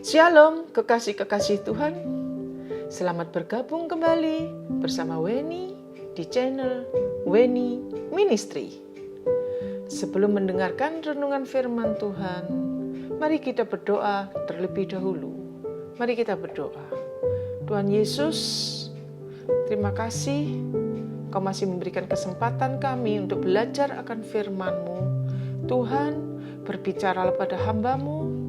Shalom kekasih-kekasih Tuhan. Selamat bergabung kembali bersama Weni di channel Weni Ministry. Sebelum mendengarkan renungan firman Tuhan, mari kita berdoa terlebih dahulu. Mari kita berdoa. Tuhan Yesus, terima kasih Kau masih memberikan kesempatan kami untuk belajar akan firman-Mu. Tuhan, berbicaralah pada hamba-Mu.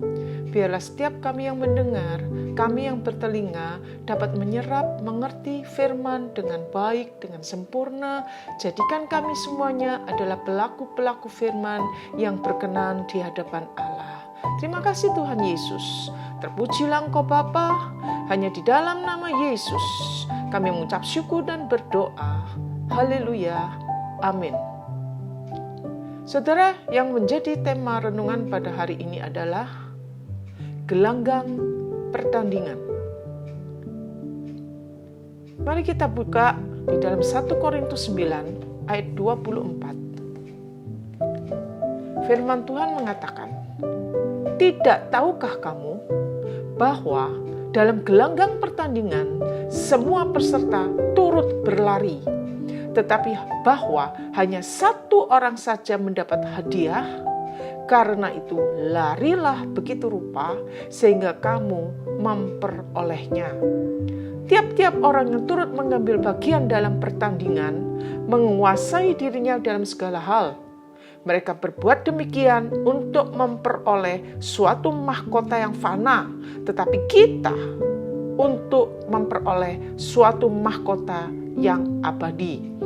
Biarlah setiap kami yang mendengar, kami yang bertelinga dapat menyerap, mengerti firman dengan baik, dengan sempurna. Jadikan kami semuanya adalah pelaku-pelaku firman yang berkenan di hadapan Allah. Terima kasih Tuhan Yesus. Terpujilah Engkau Bapa, hanya di dalam nama Yesus kami mengucap syukur dan berdoa. Haleluya. Amin. Saudara, yang menjadi tema renungan pada hari ini adalah gelanggang pertandingan. Mari kita buka di dalam 1 Korintus 9 ayat 24. Firman Tuhan mengatakan, "Tidak tahukah kamu bahwa dalam gelanggang pertandingan semua peserta turut berlari, tetapi bahwa hanya satu orang saja mendapat hadiah? Karena itu larilah begitu rupa sehingga kamu memperolehnya." Tiap-tiap orang yang turut mengambil bagian dalam pertandingan menguasai dirinya dalam segala hal. Mereka berbuat demikian untuk memperoleh suatu mahkota yang fana, tetapi kita untuk memperoleh suatu mahkota yang abadi.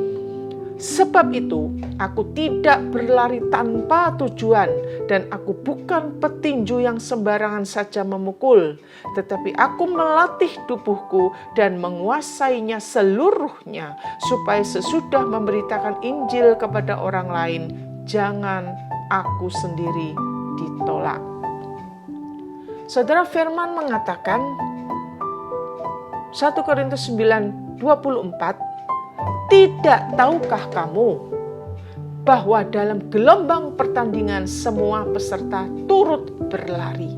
Sebab itu, aku tidak berlari tanpa tujuan, dan aku bukan petinju yang sembarangan saja memukul, tetapi aku melatih tubuhku dan menguasainya seluruhnya, supaya sesudah memberitakan Injil kepada orang lain, jangan aku sendiri ditolak. Saudara, firman mengatakan 1 Korintus 9:24, "Tidak tahukah kamu bahwa dalam gelombang pertandingan semua peserta turut berlari?"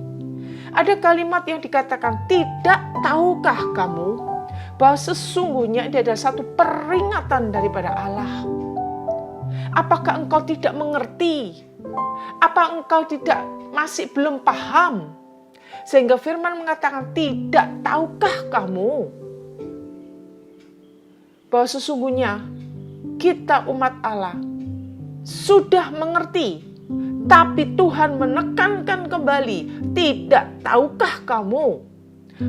Ada kalimat yang dikatakan, "Tidak tahukah kamu bahwa sesungguhnya ini adalah satu peringatan daripada Allah?" Apakah engkau tidak mengerti? Apa engkau masih belum paham? Sehingga firman mengatakan, "Tidak tahukah kamu bahwa sesungguhnya kita umat Allah sudah mengerti?" Tapi Tuhan menekankan kembali, "Tidak tahukah kamu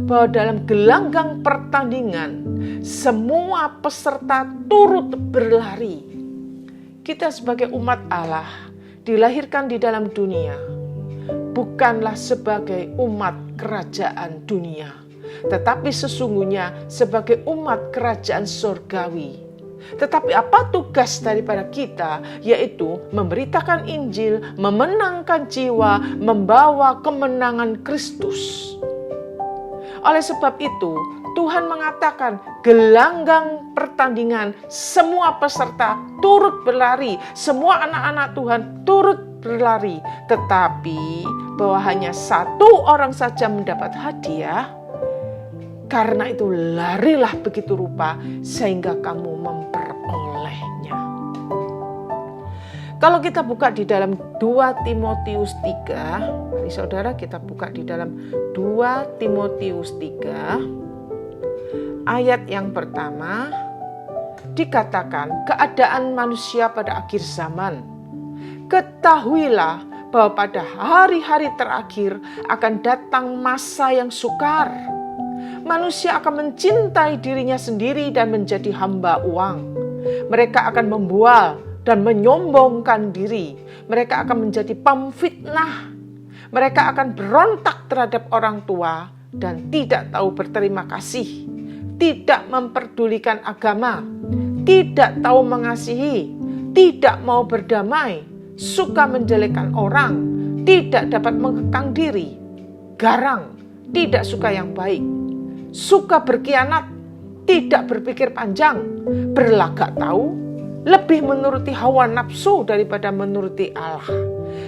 bahwa dalam gelanggang pertandingan semua peserta turut berlari?" Kita sebagai umat Allah dilahirkan di dalam dunia, bukanlah sebagai umat kerajaan dunia, tetapi sesungguhnya sebagai umat kerajaan surgawi. Tetapi apa tugas daripada kita? Yaitu memberitakan Injil, memenangkan jiwa, membawa kemenangan Kristus. Oleh sebab itu, Tuhan mengatakan gelanggang pertandingan semua peserta turut berlari, semua anak-anak Tuhan turut berlari, tetapi bahwa hanya satu orang saja mendapat hadiah. Karena itu larilah begitu rupa sehingga kamu memperolehnya. Kalau kita buka di dalam 2 Timotius 3, mari saudara kita buka di dalam 2 Timotius 3, ayat yang pertama, dikatakan keadaan manusia pada akhir zaman. "Ketahuilah bahwa pada hari-hari terakhir akan datang masa yang sukar. Manusia akan mencintai dirinya sendiri dan menjadi hamba uang. Mereka akan membual dan menyombongkan diri. Mereka akan menjadi pemfitnah. Mereka akan berontak terhadap orang tua dan tidak tahu berterima kasih. Tidak memperdulikan agama, tidak tahu mengasihi, tidak mau berdamai, suka menjelekkan orang, tidak dapat mengekang diri, garang, tidak suka yang baik, suka berkhianat, tidak berpikir panjang, berlagak tahu, lebih menuruti hawa nafsu daripada menuruti Allah.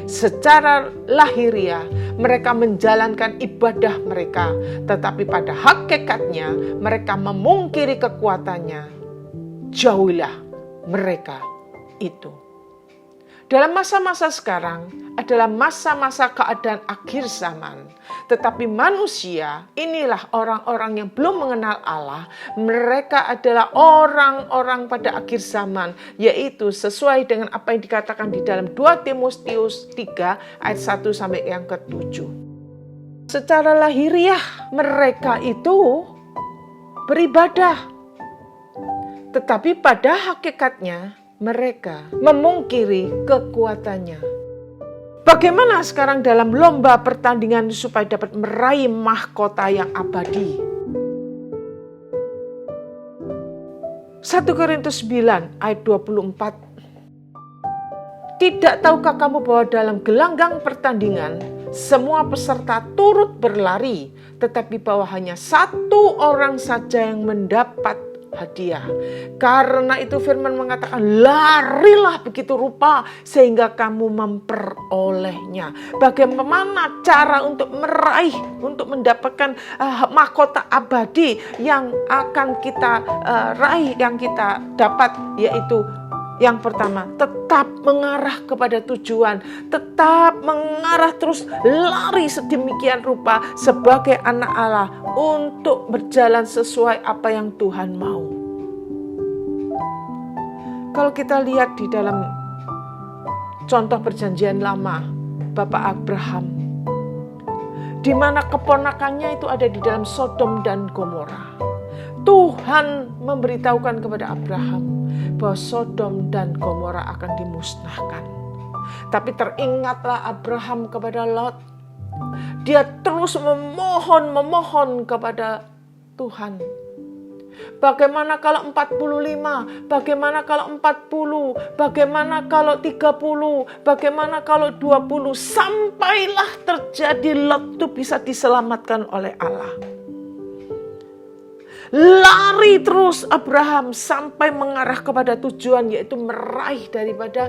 Secara lahiriah mereka menjalankan ibadah mereka, tetapi pada hakikatnya mereka memungkiri kekuatannya. Jauhilah mereka itu. Dalam masa-masa sekarang adalah masa-masa keadaan akhir zaman. Tetapi manusia, inilah orang-orang yang belum mengenal Allah. Mereka adalah orang-orang pada akhir zaman. Yaitu sesuai dengan apa yang dikatakan di dalam 2 Timotius 3 ayat 1 sampai yang ke-7. Secara lahiriah mereka itu beribadah. Tetapi pada hakikatnya mereka memungkiri kekuatannya. Bagaimana sekarang dalam lomba pertandingan supaya dapat meraih mahkota yang abadi? 1 Korintus 9 ayat 24. Tidak tahukah kamu bahwa dalam gelanggang pertandingan semua peserta turut berlari, tetapi bahwa hanya satu orang saja yang mendapat hadiah. Karena itu firman mengatakan, larilah begitu rupa sehingga kamu memperolehnya. Bagaimana cara untuk meraih, untuk mendapatkan mahkota abadi yang akan kita raih, yang kita dapat, yaitu yang pertama, tetap mengarah kepada tujuan, tetap mengarah terus, lari sedemikian rupa sebagai anak Allah untuk berjalan sesuai apa yang Tuhan mau. Kalau kita lihat di dalam contoh perjanjian lama, Bapak Abraham, di mana keponakannya itu ada di dalam Sodom dan Gomora. Tuhan memberitahukan kepada Abraham bahwa Sodom dan Gomora akan dimusnahkan. Tapi teringatlah Abraham kepada Lot. Dia terus memohon kepada Tuhan. Bagaimana kalau 45? Bagaimana kalau 40? Bagaimana kalau 30? Bagaimana kalau 20? Sampailah terjadi Lot itu bisa diselamatkan oleh Allah. Lari terus Abraham sampai mengarah kepada tujuan, yaitu meraih daripada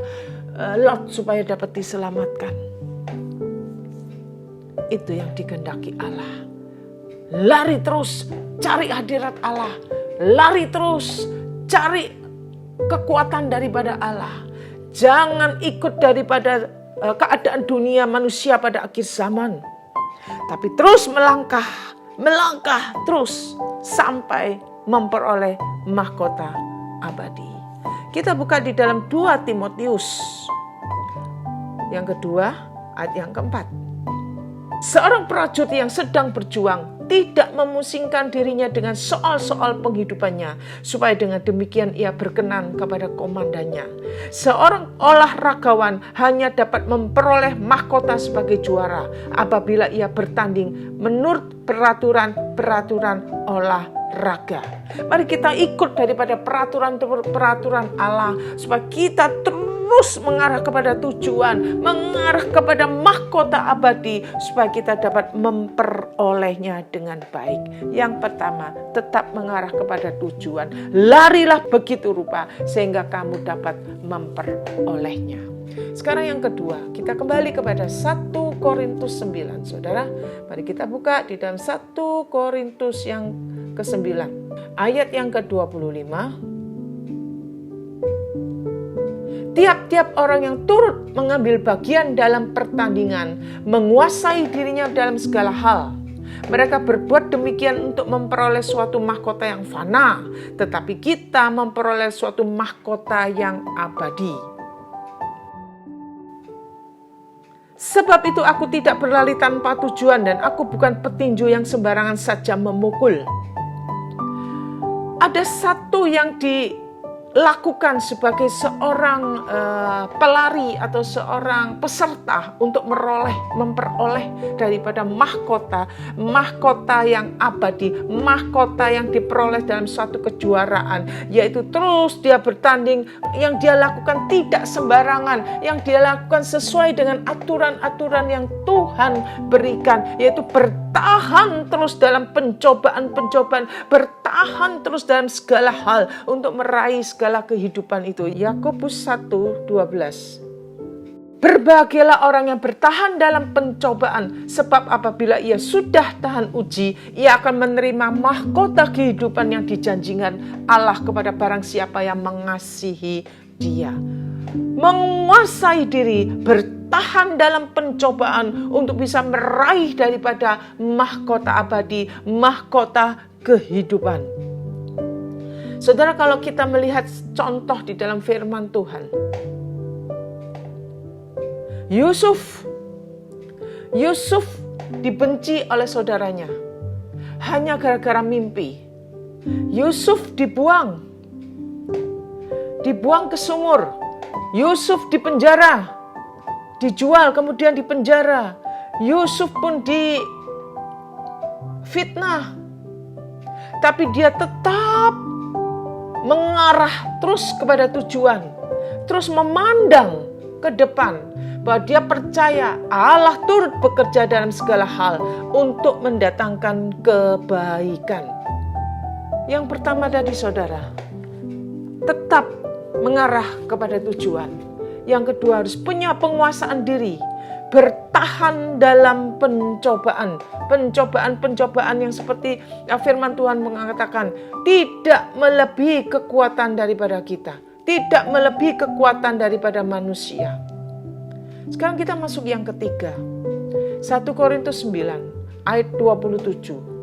Lot supaya dapat diselamatkan. Itu yang dikehendaki Allah. Lari terus cari hadirat Allah. Lari terus cari kekuatan daripada Allah. Jangan ikut daripada keadaan dunia manusia pada akhir zaman. Tapi terus melangkah terus sampai memperoleh mahkota abadi. Kita buka di dalam 2 Timotius yang kedua ayat yang keempat. Seorang prajurit yang sedang berjuang tidak memusingkan dirinya dengan soal-soal penghidupannya, supaya dengan demikian ia berkenan kepada komandannya. Seorang olahragawan hanya dapat memperoleh mahkota sebagai juara apabila ia bertanding menurut peraturan olahraga. Mari kita ikut daripada peraturan Allah supaya kita terus mengarah kepada tujuan, mengarah kepada mahkota abadi supaya kita dapat memperolehnya dengan baik. Yang pertama, tetap mengarah kepada tujuan. Larilah begitu rupa sehingga kamu dapat memperolehnya. Sekarang yang kedua, kita kembali kepada 1 Korintus 9. Saudara, mari kita buka di dalam 1 Korintus yang ke-9. Ayat yang ke-25. Tiap-tiap orang yang turut mengambil bagian dalam pertandingan menguasai dirinya dalam segala hal. Mereka berbuat demikian untuk memperoleh suatu mahkota yang fana, tetapi kita memperoleh suatu mahkota yang abadi. Sebab itu aku tidak berlari tanpa tujuan dan aku bukan petinju yang sembarangan saja memukul. Ada satu yang dilakukan sebagai seorang pelari atau seorang peserta untuk memperoleh daripada mahkota yang abadi, mahkota yang diperoleh dalam suatu kejuaraan, yaitu terus dia bertanding. Yang dia lakukan tidak sembarangan, yang dia lakukan sesuai dengan aturan-aturan yang Tuhan berikan, yaitu bertahan terus dalam pencobaan-pencobaan, bertahan terus dalam segala hal untuk meraih segala kehidupan itu. Yakobus 1:12. Berbahagialah orang yang bertahan dalam pencobaan, sebab apabila ia sudah tahan uji, ia akan menerima mahkota kehidupan yang dijanjikan Allah kepada barang siapa yang mengasihi Dia. Menguasai diri, bertahan dalam pencobaan untuk bisa meraih daripada mahkota abadi, mahkota kehidupan. Saudara, kalau kita melihat contoh di dalam firman Tuhan, Yusuf dibenci oleh saudaranya hanya gara-gara mimpi. Yusuf dibuang ke sumur. Yusuf dipenjara, dijual kemudian dipenjara. Yusuf pun difitnah, tapi dia tetap mengarah terus kepada tujuan, terus memandang ke depan, bahwa dia percaya Allah turut bekerja dalam segala hal untuk mendatangkan kebaikan. Yang pertama tadi saudara, tetap mengarah kepada tujuan. Yang kedua, harus punya penguasaan diri, bertahan dalam pencobaan yang seperti firman Tuhan mengatakan, tidak melebihi kekuatan daripada kita, tidak melebihi kekuatan daripada manusia. Sekarang kita masuk yang ketiga. 1 Korintus 9 ayat 27.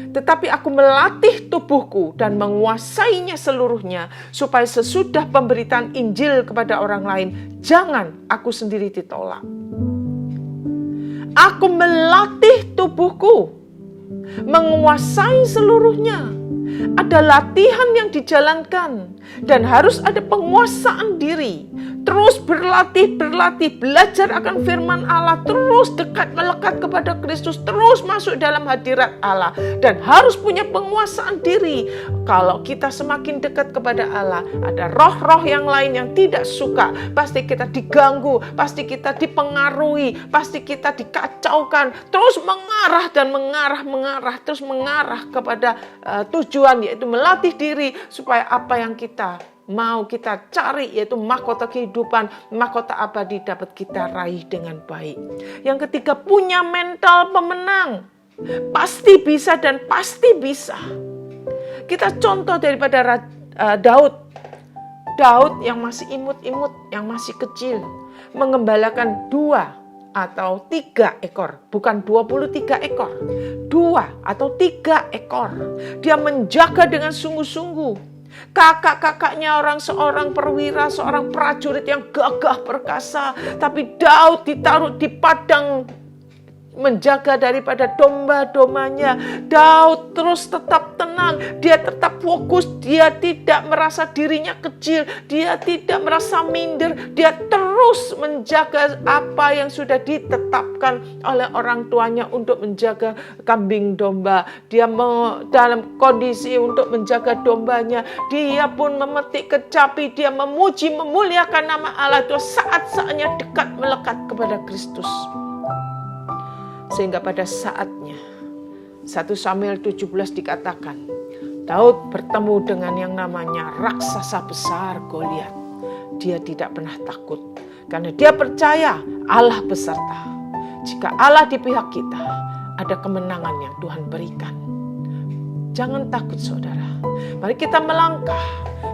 Tetapi aku melatih tubuhku dan menguasainya seluruhnya, supaya sesudah pemberitaan Injil kepada orang lain, jangan aku sendiri ditolak. Aku melatih tubuhku, menguasai seluruhnya. Ada latihan yang dijalankan dan harus ada penguasaan diri. Terus berlatih, belajar akan firman Allah, terus dekat melekat kepada Kristus, terus masuk dalam hadirat Allah, dan harus punya penguasaan diri. Kalau kita semakin dekat kepada Allah, ada roh-roh yang lain yang tidak suka, pasti kita diganggu, pasti kita dipengaruhi, pasti kita dikacaukan, terus mengarah terus mengarah kepada tujuan, yaitu melatih diri supaya apa yang kita mau kita cari, yaitu mahkota kehidupan, mahkota abadi, dapat kita raih dengan baik. Yang ketiga, punya mental pemenang. Pasti bisa dan pasti bisa. Kita contoh daripada Daud yang masih imut-imut, yang masih kecil, mengembalakan 2 atau 3 ekor, bukan 23 ekor, 2 atau 3 ekor. Dia menjaga dengan sungguh-sungguh. Kakak-kakaknya seorang perwira, seorang prajurit yang gagah perkasa, tapi Daud ditaruh di padang menjaga daripada domba-dombanya. Daud terus tetap tenang, dia tetap fokus, dia tidak merasa dirinya kecil, dia tidak merasa minder, dia terus menjaga apa yang sudah ditetapkan oleh orang tuanya untuk menjaga kambing domba. Dia dalam kondisi untuk menjaga dombanya, dia pun memetik kecapi, dia memuji, memuliakan nama Allah. Itu saat-saatnya dekat melekat kepada Kristus. Sehingga pada saatnya 1 Samuel 17 dikatakan, Daud bertemu dengan yang namanya raksasa besar Goliat. Dia tidak pernah takut karena dia percaya Allah beserta. Jika Allah di pihak kita, ada kemenangan yang Tuhan berikan. Jangan takut saudara. Mari kita melangkah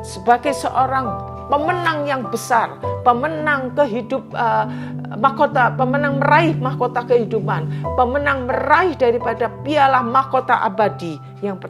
sebagai seorang pemenang yang besar, pemenang pemenang meraih mahkota kehidupan, pemenang meraih daripada piala mahkota abadi. Yang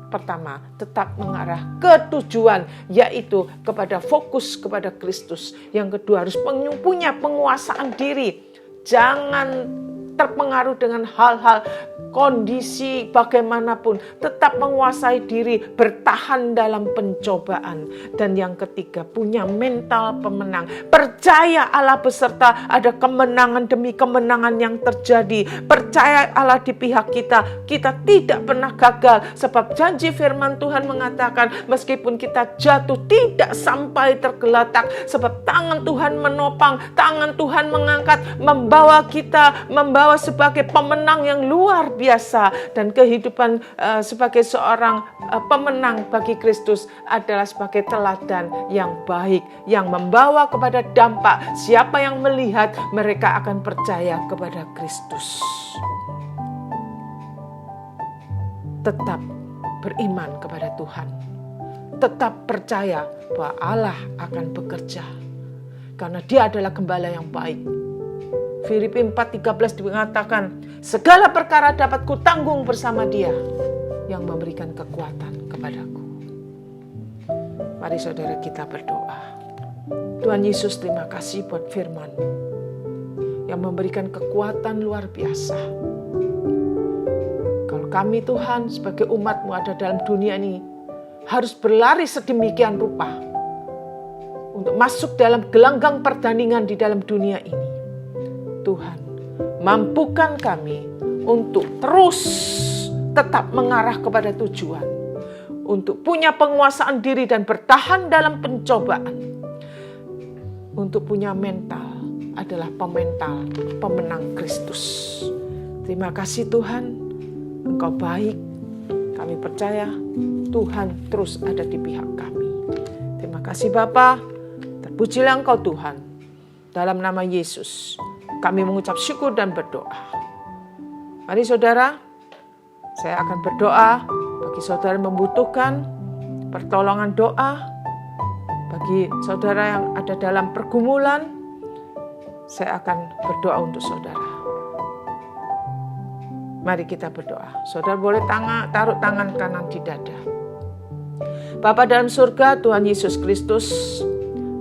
pertama, tetap mengarah ke tujuan, yaitu kepada fokus kepada Kristus. Yang kedua, harus punya penguasaan diri. Jangan terpengaruh dengan hal-hal kondisi bagaimanapun, tetap menguasai diri, bertahan dalam pencobaan. Dan yang ketiga, punya mental pemenang, percaya Allah beserta, ada kemenangan demi kemenangan yang terjadi, percaya Allah di pihak kita, kita tidak pernah gagal, sebab janji firman Tuhan mengatakan meskipun kita jatuh tidak sampai tergeletak, sebab tangan Tuhan menopang, tangan Tuhan mengangkat, membawa membawa sebagai pemenang yang luar biasa. Dan kehidupan sebagai seorang pemenang bagi Kristus adalah sebagai teladan yang baik, yang membawa kepada dampak. Siapa yang melihat, mereka akan percaya kepada Kristus. Tetap beriman kepada Tuhan. Tetap percaya bahwa Allah akan bekerja. Karena Dia adalah gembala yang baik. Filipi 4:13 mengatakan, segala perkara dapat kutanggung bersama Dia yang memberikan kekuatan kepadaku. Mari saudara kita berdoa. Tuhan Yesus, terima kasih buat firman-Mu yang memberikan kekuatan luar biasa. Kalau kami Tuhan sebagai umat-Mu ada dalam dunia ini, harus berlari sedemikian rupa untuk masuk dalam gelanggang pertandingan di dalam dunia ini. Tuhan, mampukan kami untuk terus tetap mengarah kepada tujuan, untuk punya penguasaan diri dan bertahan dalam pencobaan, untuk punya mental adalah pemenang Kristus. Terima kasih Tuhan, Engkau baik, kami percaya Tuhan terus ada di pihak kami. Terima kasih Bapa, terpujilah Engkau Tuhan. Dalam nama Yesus, kami mengucap syukur dan berdoa. Mari saudara, saya akan berdoa bagi saudara yang membutuhkan pertolongan doa. Bagi saudara yang ada dalam pergumulan, saya akan berdoa untuk saudara. Mari kita berdoa. Saudara boleh taruh tangan kanan di dada. Bapa dalam surga, Tuhan Yesus Kristus,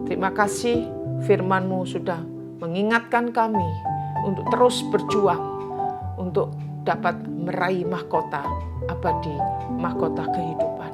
terima kasih firman-Mu sudah mengingatkan kami untuk terus berjuang untuk dapat meraih mahkota abadi, mahkota kehidupan.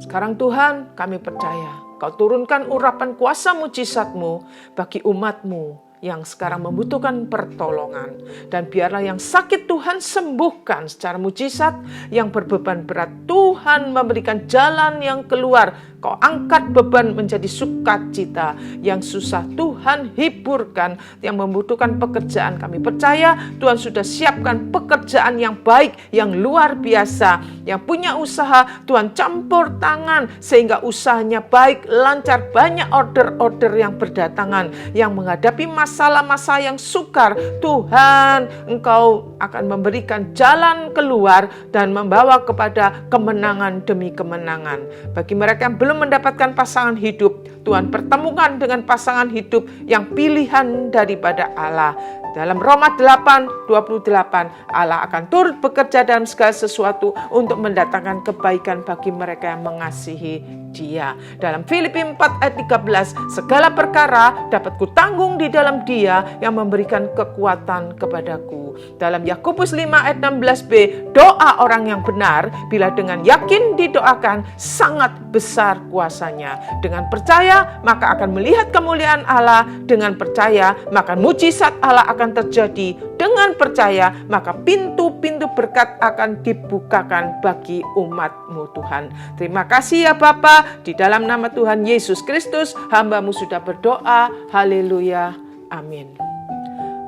Sekarang Tuhan, kami percaya Kau turunkan urapan kuasa mujizat-Mu bagi umat-Mu yang sekarang membutuhkan pertolongan. Dan biarlah yang sakit Tuhan sembuhkan secara mujizat, yang berbeban berat Tuhan memberikan jalan yang keluar. Kau angkat beban menjadi sukacita, yang susah Tuhan hiburkan, yang membutuhkan pekerjaan. Kami percaya Tuhan sudah siapkan pekerjaan yang baik, yang luar biasa. Yang punya usaha, Tuhan campur tangan sehingga usahanya baik, lancar, banyak order-order yang berdatangan. Yang menghadapi masalah-masalah yang sukar, Tuhan Engkau akan memberikan jalan keluar dan membawa kepada kemenangan demi kemenangan. Bagi mereka yang belum mendapatkan pasangan hidup, Tuhan pertemukan dengan pasangan hidup yang pilihan daripada Allah. Dalam Roma 8:28, Allah akan turut bekerja dalam segala sesuatu untuk mendatangkan kebaikan bagi mereka yang mengasihi Dia. Dalam Filipi 4:13, segala perkara dapat kutanggung di dalam Dia yang memberikan kekuatan kepadaku. Dalam Yakobus 5:16b, doa orang yang benar bila dengan yakin didoakan sangat besar kuasanya. Dengan percaya maka akan melihat kemuliaan Allah, dengan percaya maka mujizat Allah akan terjadi, dengan percaya maka pintu-pintu berkat akan dibukakan bagi umat-Mu Tuhan. Terima kasih ya Bapa, di dalam nama Tuhan Yesus Kristus hamba-Mu sudah berdoa. Haleluya, amin.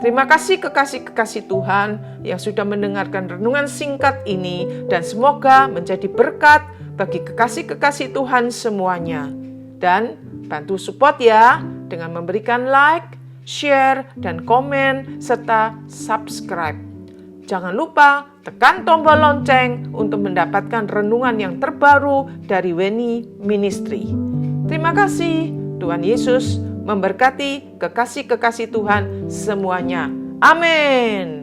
Terima kasih kekasih-kekasih Tuhan yang sudah mendengarkan renungan singkat ini, dan semoga menjadi berkat bagi kekasih-kekasih Tuhan semuanya. Dan bantu support ya dengan memberikan like, share, dan komen, serta subscribe. Jangan lupa tekan tombol lonceng untuk mendapatkan renungan yang terbaru dari Weni Ministry. Terima kasih. Tuhan Yesus memberkati kekasih-kekasih Tuhan semuanya. Amin.